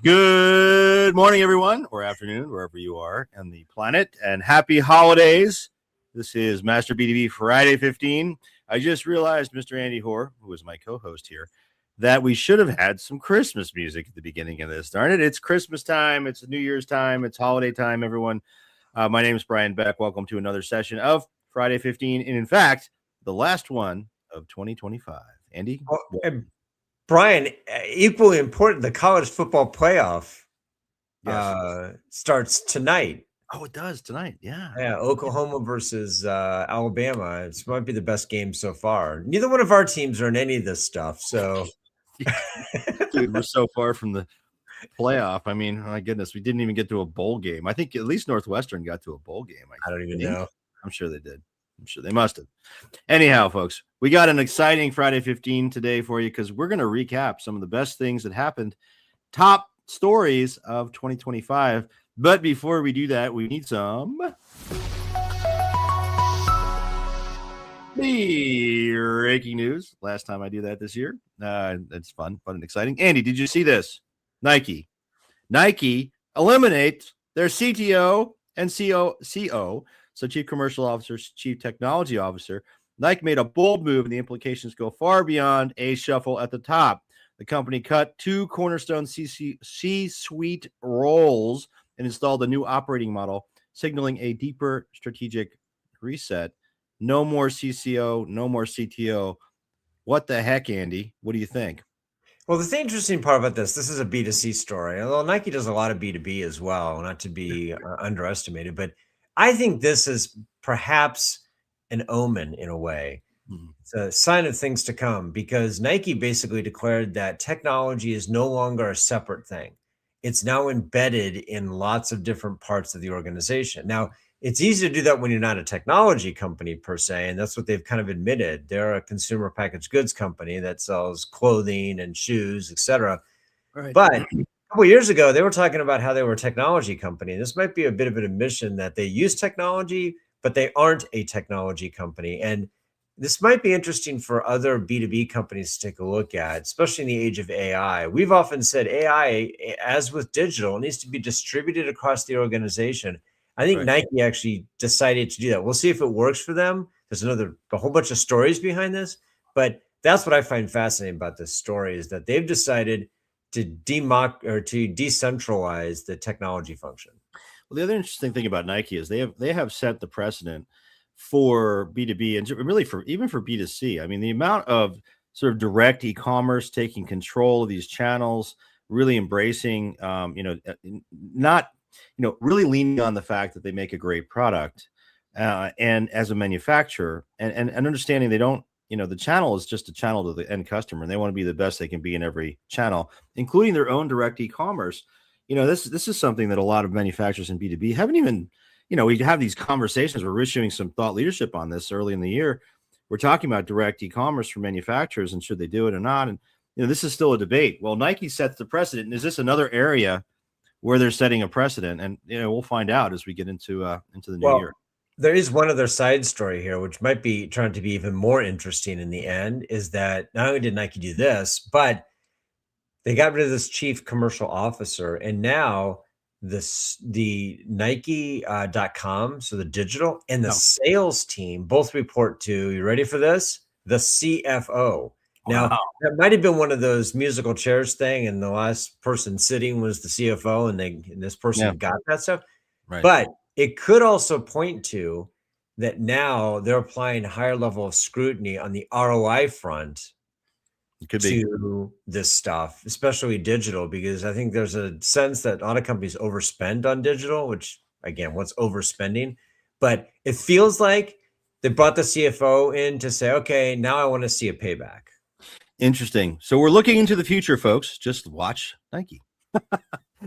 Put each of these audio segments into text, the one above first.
Good morning, everyone, or afternoon, wherever you are on the planet, and happy holidays. This is Master B2B Friday 15. I just realized, Mr. Andy Hoare, who is my co-host here, that we should have had some Christmas music at the beginning of this. Darn it, it's Christmas time, it's New Year's time, it's holiday time, everyone. My name is Brian Beck. Welcome to another session of Friday 15, and in fact, the last one of 2025. Andy? Brian, equally important, the college football playoff starts tonight. Oh, it does tonight. Yeah. Oklahoma versus Alabama. This might be the best game so far. Neither one of our teams are in any of this stuff. So, dude, we're so far from the playoff. I mean, my goodness, we didn't even get to a bowl game. I think at least Northwestern got to a bowl game. I don't even know. I'm sure they did. I'm sure they must have. Anyhow, folks, we got an exciting Friday 15 today for you because we're going to recap some of the best things that happened, top stories of 2025. But before we do that, we need some breaking news. Last time I do that this year. It's fun and exciting. Andy, did you see this? Nike eliminates their CTO and CO. So Chief Commercial Officer, Chief Technology Officer. Nike made a bold move, and the implications go far beyond a shuffle at the top. The company cut two cornerstone C-suite roles and installed a new operating model, signaling a deeper strategic reset. No more CCO, no more CTO. What the heck, Andy? What do you think? Well, the interesting part about this is a B2C story, although Nike does a lot of B2B as well, not to be underestimated, but I think this is perhaps an omen in a way. It's a sign of things to come because Nike basically declared that technology is no longer a separate thing. It's now embedded in lots of different parts of the organization. Now, it's easy to do that when you're not a technology company per se, and that's what they've kind of admitted. They're a consumer packaged goods company that sells clothing and shoes, etc. Right. But a couple of years ago, they were talking about how they were a technology company. This might be a bit of an admission that they use technology, but they aren't a technology company. And this might be interesting for other B2B companies to take a look at, especially in the age of AI. We've often said AI, as with digital, needs to be distributed across the organization. I think Nike actually decided to do that. We'll see if it works for them. There's a whole bunch of stories behind this, but that's what I find fascinating about this story is that they've decided to decentralize the technology function. Well, the other interesting thing about Nike is they have set the precedent for B2B and really even for B2C. I mean, the amount of sort of direct e-commerce taking control of these channels, really embracing, really leaning on the fact that they make a great product, and as a manufacturer, and understanding they don't, the channel is just a channel to the end customer, and they want to be the best they can be in every channel, including their own direct e-commerce. This is something that a lot of manufacturers in B2B haven't even. We have these conversations. We're issuing some thought leadership on this early in the year. We're talking about direct e-commerce for manufacturers and should they do it or not. And this is still a debate. Well, Nike sets the precedent. And is this another area where they're setting a precedent? And we'll find out as we get into the new year. There is one other side story here, which might be trying to be even more interesting in the end, is that not only did Nike do this, but they got rid of this chief commercial officer, and now the Nike.com, so the digital and the sales team both report to, you ready for this? The CFO. Now, that might have been one of those musical chairs thing, and the last person sitting was the CFO, and this person got that stuff. Right. But it could also point to that now they're applying a higher level of scrutiny on the ROI front to this stuff, especially digital, because I think there's a sense that a lot of companies overspend on digital, which again, what's overspending? But it feels like they brought the CFO in to say, okay, now I want to see a payback. Interesting. So we're looking into the future, folks. Just watch Nike.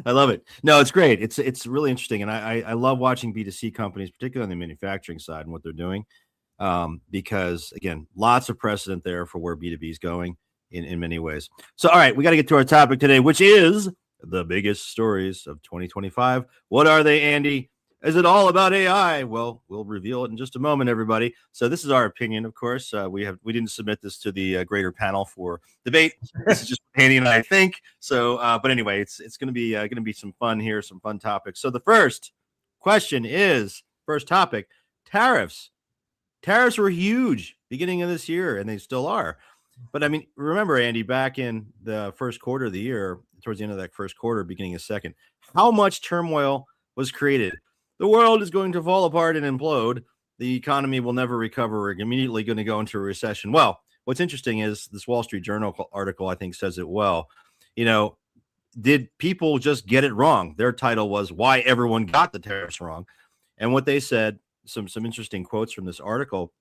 I love it. No, it's great. It's really interesting. And I love watching B2C companies, particularly on the manufacturing side and what they're doing. Because again, lots of precedent there for where B2B is going in many ways. So, all right, we got to get to our topic today, which is the biggest stories of 2025. What are they, Andy? Is it all about AI? Well, we'll reveal it in just a moment, everybody. So this is our opinion, of course. We didn't submit this to the greater panel for debate. This is just what Andy and I think. So, but anyway, it's going to be some fun here, some fun topics. So the first question is first topic: tariffs. Tariffs were huge beginning of this year, and they still are. But I mean, remember, Andy, back in the first quarter of the year, towards the end of that first quarter, beginning of second, how much turmoil was created? The world is going to fall apart and implode. The economy will never recover. We're immediately going to go into a recession. Well, what's interesting is this Wall Street Journal article, I think, says it well. You know, did people just get it wrong? Their title was "Why Everyone Got the Tariffs Wrong," and what they said. Some interesting quotes from this article.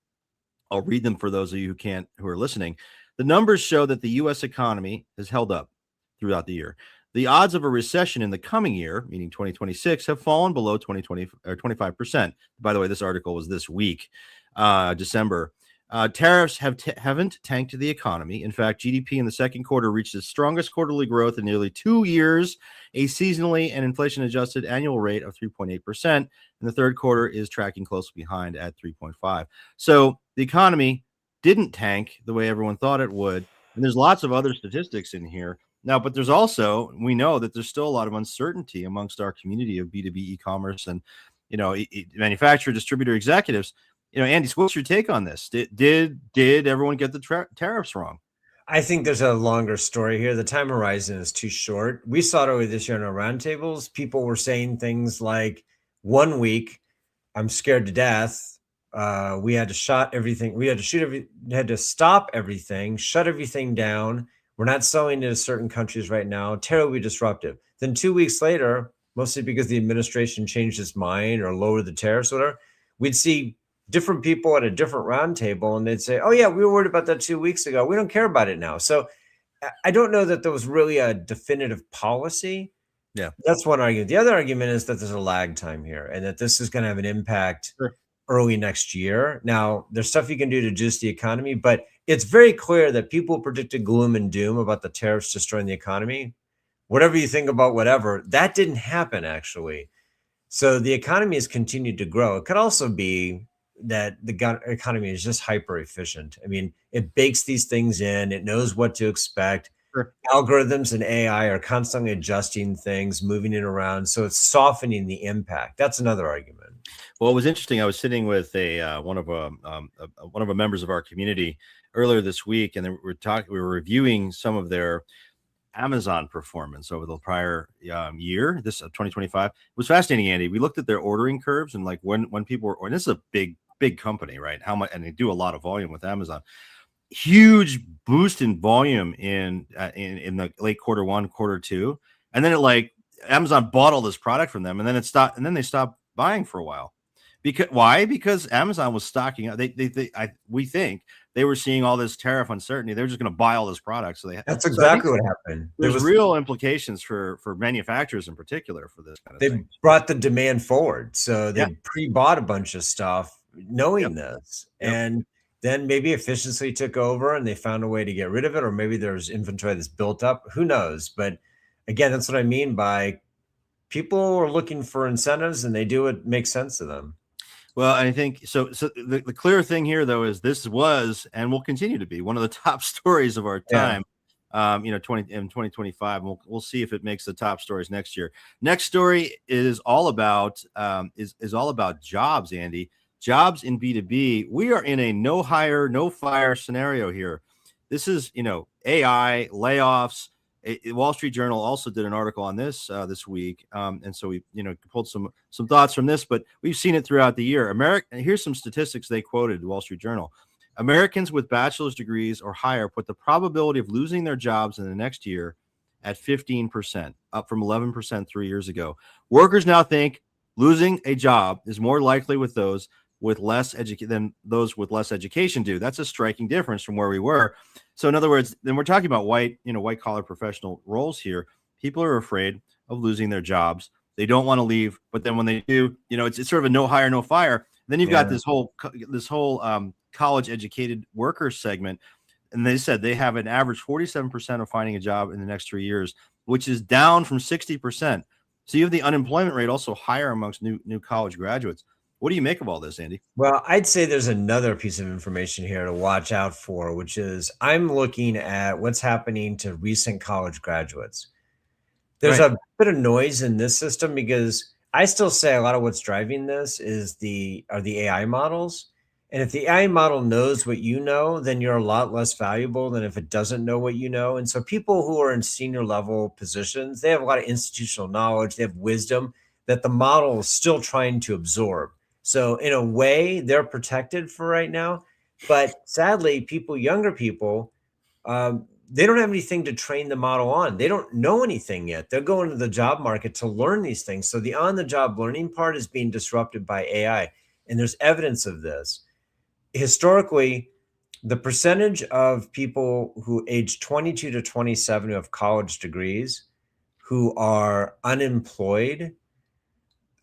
I'll read them for those of you who are listening. The numbers show that the U.S. economy has held up throughout the year. The odds of a recession in the coming year, meaning 2026, have fallen below 2020 or 25%. By the way, this article was this week, December. Tariffs haven't tanked the economy. In fact, GDP in the second quarter reached its strongest quarterly growth in nearly 2 years, a seasonally and inflation-adjusted annual rate of 3.8%. And the third quarter is tracking closely behind at 3.5. So the economy didn't tank the way everyone thought it would. And there's lots of other statistics in here. Now, but there's also, we know that there's still a lot of uncertainty amongst our community of B2B e-commerce and, manufacturer, distributor executives. Andy, what's your take on this? Did everyone get the tariffs wrong? I think there's a longer story here. The time horizon is too short. We saw it over this year in our roundtables. People were saying things like, 1 week, I'm scared to death. We had to stop everything, shut everything down. We're not selling to certain countries right now. Terribly disruptive. Then 2 weeks later, mostly because the administration changed its mind or lowered the tariffs or whatever, we'd see different people at a different roundtable and they'd say, oh yeah, we were worried about that 2 weeks ago. We don't care about it now. So I don't know that there was really a definitive policy. Yeah. That's one argument. The other argument is that there's a lag time here and that this is going to have an impact early next year. Now, there's stuff you can do to juice the economy, but it's very clear that people predicted gloom and doom about the tariffs destroying the economy. Whatever you think about whatever, that didn't happen actually. So the economy has continued to grow. It could also be that the economy is just hyper efficient. I mean, it bakes these things in, it knows what to expect. Sure. Algorithms and AI are constantly adjusting things, moving it around. So it's softening the impact. That's another argument. Well, it was interesting. I was sitting with one of the members of our community earlier this week, and we were reviewing some of their Amazon performance over the prior year, this 2025. It was fascinating, Andy. We looked at their ordering curves and like when people were, and this is a big company, right? How much, and they do a lot of volume with Amazon. Huge boost in volume in the late quarter one, quarter two, and then Amazon bought all this product from them, and then it stopped, and then they stopped buying for a while. Because Amazon was stocking up. We think they were seeing all this tariff uncertainty. They were just going to buy all this product. So that's exactly what happened. There's real implications for manufacturers in particular for this kind of thing. They brought the demand forward. So they pre-bought a bunch of stuff knowing this. And then maybe efficiency took over and they found a way to get rid of it. Or maybe there's inventory that's built up. Who knows? But again, that's what I mean by people are looking for incentives and they do what makes sense to them. Well, I think so. The clear thing here, though, is this was and will continue to be one of the top stories of our time. 2025. We'll see if it makes the top stories next year. Next story is all about is all about jobs, Andy. Jobs in B2B. We are in a no hire, no fire scenario here. This is AI layoffs. Wall Street Journal also did an article on this this week, and so we pulled some thoughts from this, but we've seen it throughout the year. Here's some statistics they quoted, Wall Street Journal. Americans with bachelor's degrees or higher put the probability of losing their jobs in the next year at 15%, up from 11% 3 years ago. Workers now think losing a job is more likely with those with less than those with less education do. That's a striking difference from where we were. So in other words, then we're talking about white collar professional roles here. People are afraid of losing their jobs. They don't want to leave, but then when they do, it's sort of a no hire, no fire. Then you've got this whole college educated workers segment. And they said they have an average 47% of finding a job in the next 3 years, which is down from 60%. So you have the unemployment rate also higher amongst new college graduates. What do you make of all this, Andy? Well, I'd say there's another piece of information here to watch out for, which is I'm looking at what's happening to recent college graduates. There's Right. a bit of noise in this system because I still say a lot of what's driving this is the AI models. And if the AI model knows what you know, then you're a lot less valuable than if it doesn't know what you know. And so people who are in senior level positions, they have a lot of institutional knowledge, they have wisdom that the model is still trying to absorb. So in a way, they're protected for right now. But sadly, younger people, they don't have anything to train the model on. They don't know anything yet. They're going to the job market to learn these things. So the on the job learning part is being disrupted by AI. And there's evidence of this. Historically, the percentage of people who age 22 to 27 who have college degrees who are unemployed,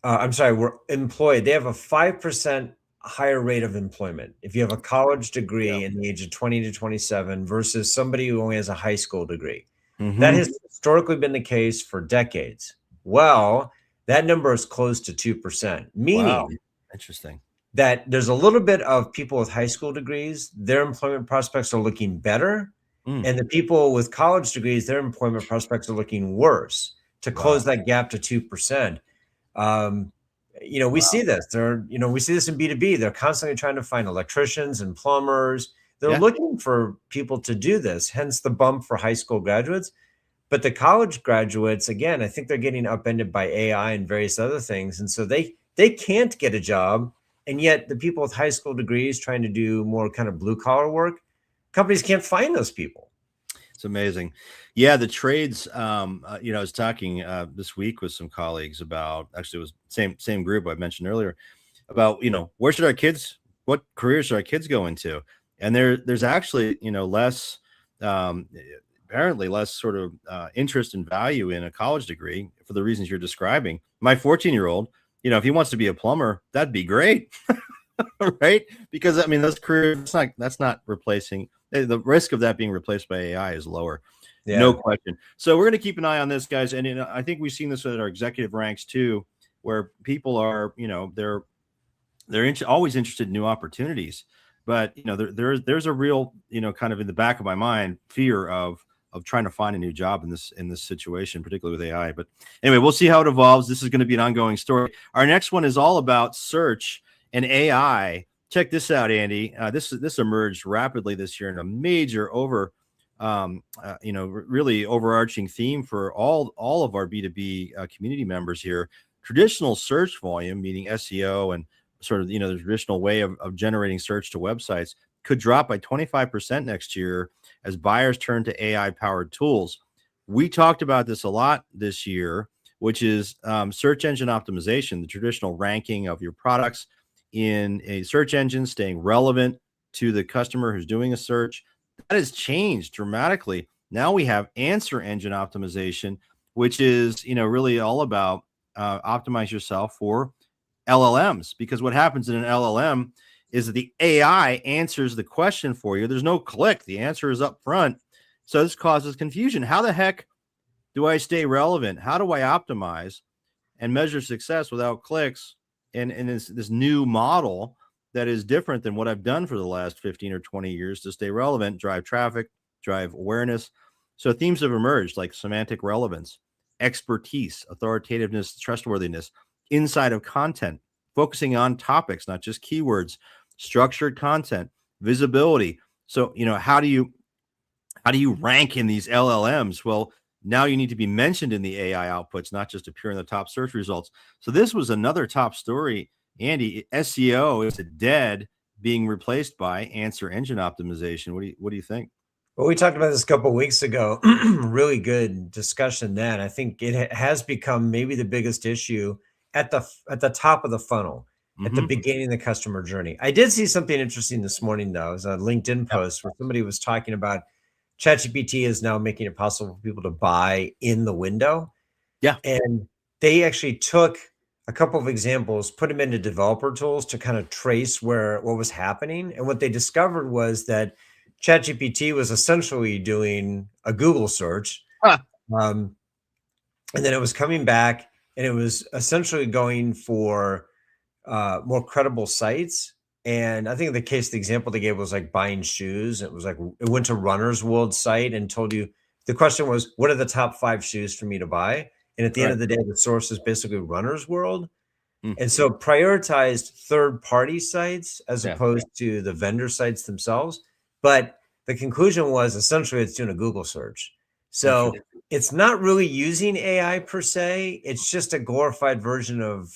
were employed, they have a 5% higher rate of employment if you have a college degree in the age of 20 to 27 versus somebody who only has a high school degree. That has historically been the case for decades. Well, that number is close to 2%, meaning Interesting. that there's a little bit of people with high school degrees, their employment prospects are looking better. And the people with college degrees, their employment prospects are looking worse to close that gap to 2%. We see this. We see this in B2B. They're constantly trying to find electricians and plumbers. They're looking for people to do this, hence the bump for high school graduates. But the college graduates, again, I think they're getting upended by AI and various other things. And so they can't get a job. And yet the people with high school degrees trying to do more kind of blue collar work, companies can't find those people. It's amazing. Yeah, the trades. I was talking this week with some colleagues about, actually, it was same group I mentioned earlier, about what careers should our kids go into? And there's actually less, apparently less sort of interest and value in a college degree for the reasons you're describing. My 14-year-old, if he wants to be a plumber, that'd be great, right? Because those careers, that's not replacing. The risk of that being replaced by AI is lower. No question. So we're going to keep an eye on this, guys. And I think we've seen this at our executive ranks too, where people are, they're always interested in new opportunities. But there's a real, kind of in the back of my mind, fear of trying to find a new job in this situation, particularly with AI. But anyway, we'll see how it evolves. This is going to be an ongoing story. Our next one is all about search and AI. Check this out, Andy. This emerged rapidly this year in a major really overarching theme for all of our B2B community members here. Traditional search volume, meaning SEO and sort of the traditional way of generating search to websites, could drop by 25% next year as buyers turn to AI powered tools. We talked about this a lot this year, which is search engine optimization, the traditional ranking of your products in a search engine, staying relevant to the customer who's doing a search. That has changed dramatically. Now we have answer engine optimization, which is really all about optimize yourself for LLMs, because what happens in an LLM is that the AI answers the question for you. There's no click. The answer is up front. So this causes confusion. How the heck do I stay relevant? How do I optimize and measure success without clicks? And this new model that is different than what I've done for the last 15 or 20 years to stay relevant, drive traffic, drive awareness. So themes have emerged like semantic relevance, expertise, authoritativeness, trustworthiness, inside of content, focusing on topics, not just keywords, structured content, visibility. So, how do you rank in these LLMs? Well, now you need to be mentioned in the AI outputs, not just appear in the top search results. So this was another top story, Andy. SEO is dead, being replaced by answer engine optimization. What do you think? Well, we talked about this a couple of weeks ago. Really good discussion then. I think it has become maybe the biggest issue at the top of the funnel, at the beginning of the customer journey. I did see something interesting this morning, though. It was a LinkedIn post where somebody was talking about ChatGPT is now making it possible for people to buy in the window. Yeah. And they actually took a couple of examples, put them into developer tools to kind of trace what was happening. And what they discovered was that ChatGPT was essentially doing a Google search. And then it was coming back and it was essentially going for more credible sites. And I think the example they gave was like buying shoes. It was like it went to Runner's World site and told you, the question was, what are the top 5 shoes for me to buy? And at the end Right. of the day, the source is basically Runner's World. Mm. And so prioritized third-party sites as Yeah. opposed to the vendor sites themselves. But the conclusion was essentially it's doing a Google search. So Interesting. it's not really using AI per se. It's just a glorified version of,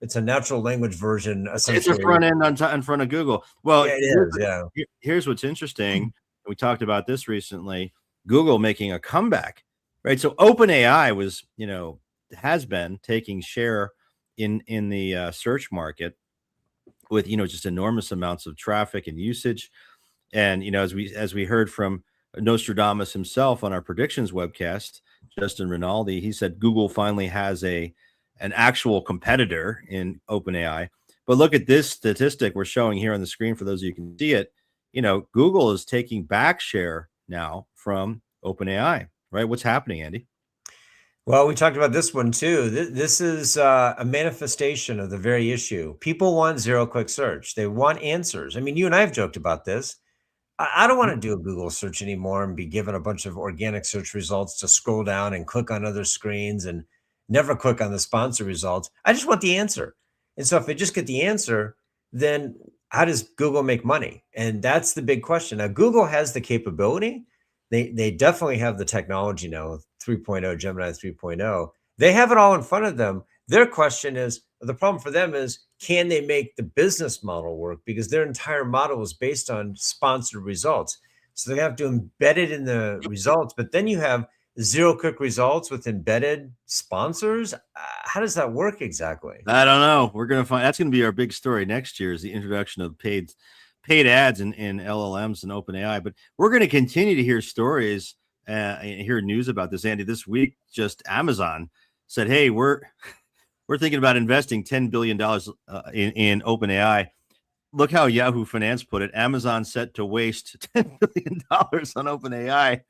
it's a natural language version, It's a essentially. front end in front of Google. Well, Yeah, it is. Yeah. here's what's interesting. We talked about this recently. Google making a comeback, right? So OpenAI was, has been taking share in the search market with, just enormous amounts of traffic and usage. And as we heard from Nostradamus himself on our predictions webcast, Justin Rinaldi, he said Google finally has an actual competitor in OpenAI. But look at this statistic we're showing here on the screen for those of you who can see it. Google is taking back share now from OpenAI, right? What's happening, Andy? Well, we talked about this one too. This is a manifestation of the very issue. People want zero-click search. They want answers. I mean, you and I have joked about this. I don't want to do a Google search anymore and be given a bunch of organic search results to scroll down and click on other screens and never click on the sponsor results. I just want the answer. And so if I just get the answer, then how does Google make money? And that's the big question. Now, Google has the capability. They definitely have the technology now, 3.0, Gemini 3.0. They have it all in front of them. Their question is, the problem for them is, can they make the business model work? Because their entire model is based on sponsored results. So they have to embed it in the results, but then you have zero-click results with embedded sponsors. How does that work exactly? I don't know. We're going to find, that's going to be our big story next year, is the introduction of paid ads in LLMs and OpenAI. But we're going to continue to hear stories and hear news about this, Andy. This week, just Amazon said, hey, we're thinking about investing $10 billion in OpenAI. Look how Yahoo Finance put it. Amazon set to waste $10 billion on OpenAI.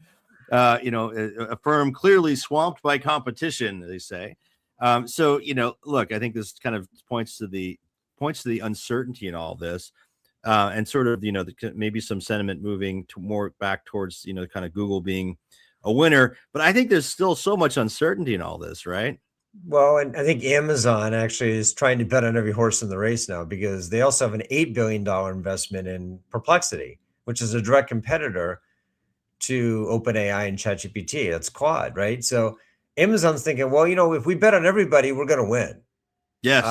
A firm clearly swamped by competition, they say. So, look, I think this kind of points to the uncertainty in all this. And sort of, maybe some sentiment moving to more back towards, kind of Google being a winner. But I think there's still so much uncertainty in all this, right? Well, and I think Amazon actually is trying to bet on every horse in the race now, because they also have an $8 billion investment in Perplexity, which is a direct competitor to OpenAI and ChatGPT. That's Claude, right? So Amazon's thinking, well, if we bet on everybody, we're going to win. Yes.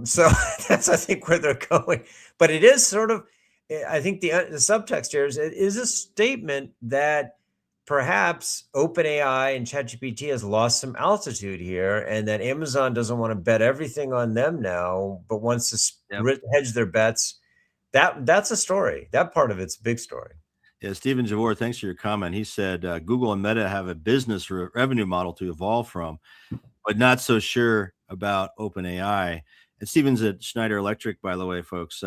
So that's, I think, where they're going. But it is sort of, I think the subtext here is, it is a statement that perhaps OpenAI and ChatGPT has lost some altitude here, and that Amazon doesn't want to bet everything on them now, but wants to hedge their bets. That's a story. That part of it's a big story. Yeah, Stephen Javor, thanks for your comment. He said Google and Meta have a business revenue model to evolve from, but not so sure about OpenAI. And Stephen's at Schneider Electric, by the way, folks.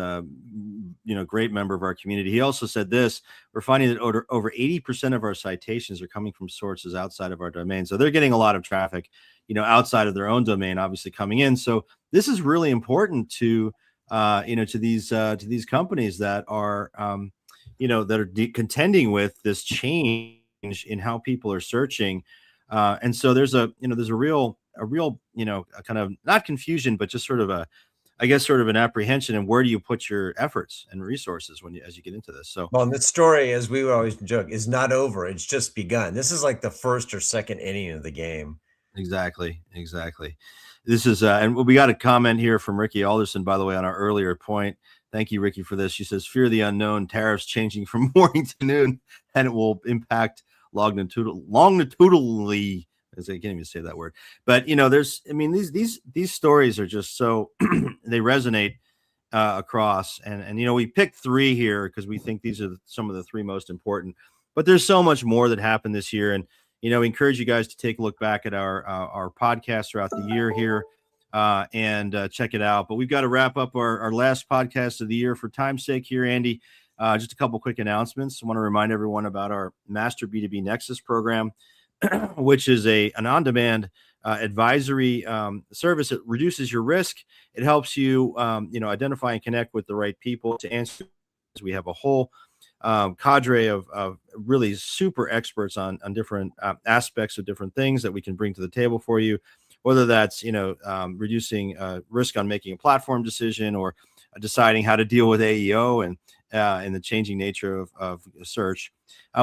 Great member of our community. He also said this: we're finding that over 80% of our citations are coming from sources outside of our domain. So they're getting a lot of traffic, outside of their own domain, obviously coming in. So this is really important to these companies that are contending with this change in how people are searching. And so there's a real kind of not confusion, but just sort of an apprehension. And where do you put your efforts and resources as you get into this? So, well, and the story, as we would always joke, is not over. It's just begun. This is like the first or second inning of the game. Exactly. This is, and we got a comment here from Ricky Alderson, by the way, on our earlier point. Thank you, Ricky, for this. She says, fear the unknown, tariffs changing from morning to noon, and it will impact longitudinally. I can't even say that word. But, these stories are just so, they resonate across. And we picked 3 here because we think these are some of the 3 most important. But there's so much more that happened this year. And, we encourage you guys to take a look back at our podcast throughout the year here. And check it out. But we've got to wrap up our last podcast of the year for time's sake here, Andy. Just a couple quick announcements. I want to remind everyone about our Master B2B Nexus program, which is an on-demand advisory service. It reduces your risk. It helps you, identify and connect with the right people to answer. We have a whole cadre of really super experts on different aspects of different things that we can bring to the table for you, whether that's reducing risk on making a platform decision, or deciding how to deal with AEO and the changing nature of search.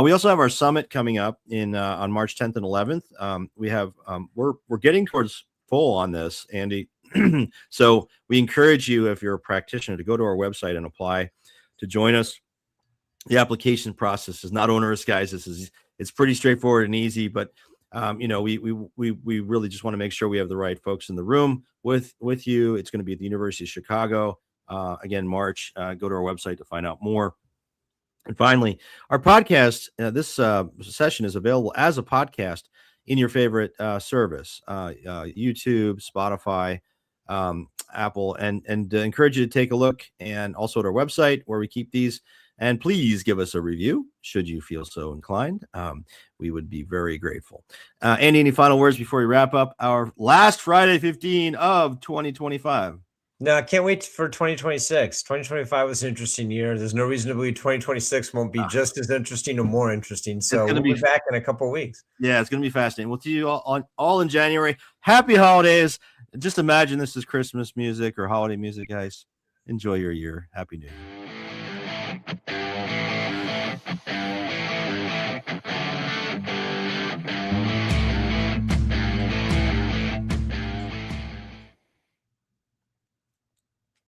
We also have our summit coming up on March 10th and 11th. We have we're getting towards full on this, Andy. So we encourage you, if you're a practitioner, to go to our website and apply to join us. The application process is not onerous, guys. It's pretty straightforward and easy, but we really just want to make sure we have the right folks in the room with you. It's going to be at the University of Chicago, again, March. Go to our website to find out more. And finally, our podcast, this session is available as a podcast in your favorite service, YouTube, Spotify, Apple, and encourage you to take a look, and also at our website where we keep these. And please give us a review should you feel so inclined. We would be very grateful. Andy, any final words before we wrap up our last Friday 15 of 2025? No, I can't wait for 2026. 2025 was an interesting year. There's no reason to believe 2026 won't be just as interesting or more interesting. So we'll be back in a couple of weeks. Yeah, it's going to be fascinating. We'll see you all in January. Happy holidays. Just imagine this is Christmas music or holiday music, guys. Enjoy your year. Happy New Year.